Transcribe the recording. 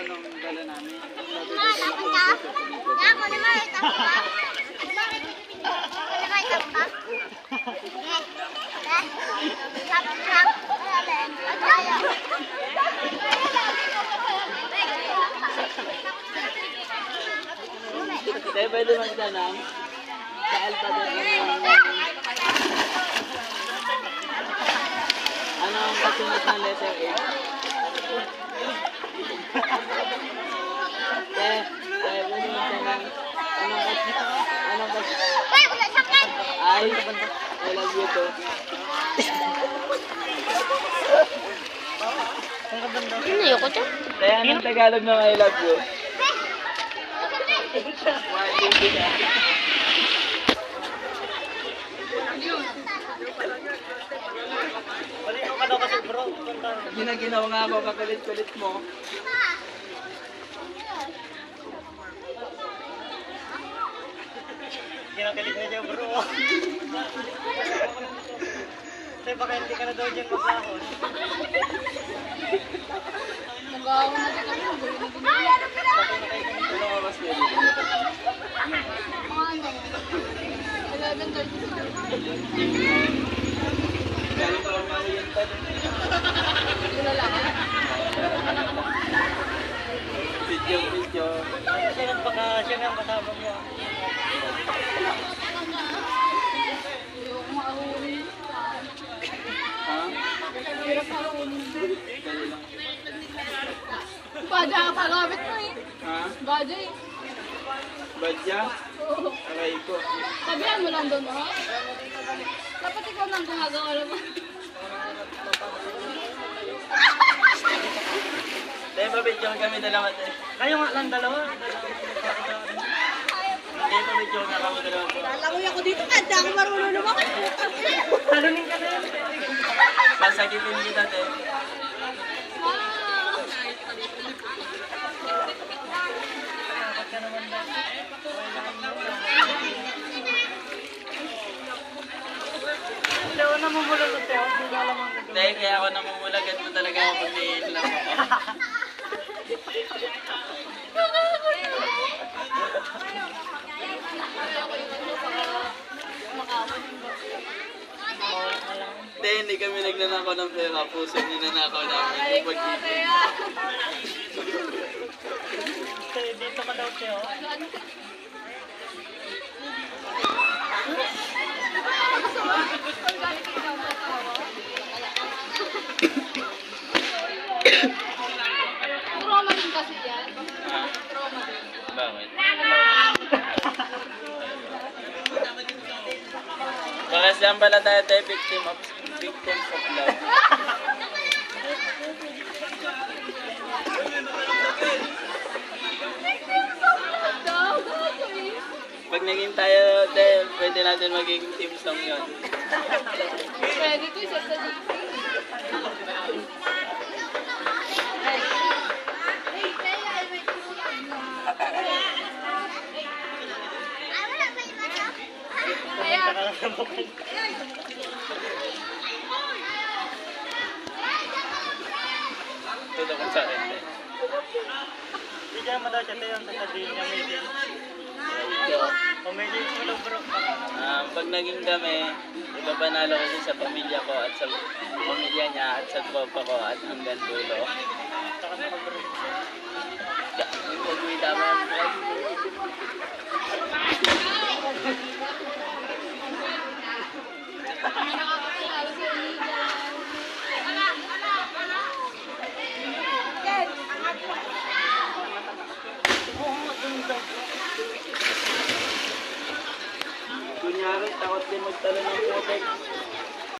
nung dala namin. Ma, dapat ka? Ako naman, dapat ka? Tayo pwede magtanong sa alphabet ano ang kasunod ng letter A? Tayo pwede magtanong anong Ay, wala sakit! I love you too. Ano yun ko dyan? Tayo anong Tagalog ng I love you? Malino ka daw kasi bro. Ginaginaw nga ako, kakulit-kulit mo. Ginagalit na siya bro. Kasi baka hindi ka na daw dyan maglahon. Nag-aawa na din kami. Ano oras na yun? Mga ano? 11:30. Galing pa lang ako yung tanong. Wala lang. Video. Kasi baka siya nga ang kasama mo. Yung mahuli. Ha? Hirap mahuli. Dali lang. Badya ka pagamit mo eh. Ha? Badya eh. Badya? Oo. Aray ko. Sabihan mo lang doon, ha? Dapat ikaw nang gumagawa naman. Dahil pa-video kami dalawa. Kayo nga lang dalawa. Dahil pa-video nga kami dalawa. Lalangoy ako dito, kada ako marunong naman. Talunin ka na yun. Sasagitin kita, te. Wow! Hindi ako namumulog ko sa'yo. Hindi ko alam ang gagawin. Dahil kaya ako namumulagat mo talaga ako kung lang ako. Dahil hindi kami nagnanakaw ng pera. Puso ninanakaw namin. Yung pag-ibig. Kasi dito ka daw sa'yo. Trauma din kasi yan. Ha? Trauma din. Bakit? Baka siyang pala tayo victims of love. Pag naging tayo, pwede natin maging team song yun. Pwede ko isa sa dito. Kaya, Tuto ko sa akin. Hindi dyan mo daw siya tayo ang sasabihin niya may din. O may din mo lang bro. Pag naging kami, ipapanalo ko siya sa pamilya ko at sa pamilya niya at sa papa ko at hanggang dulo. Saka sa bro. Pag may tama ang vlog. kami nakakakilala sa Iniga. Kunyari, takot din magtala ng putek.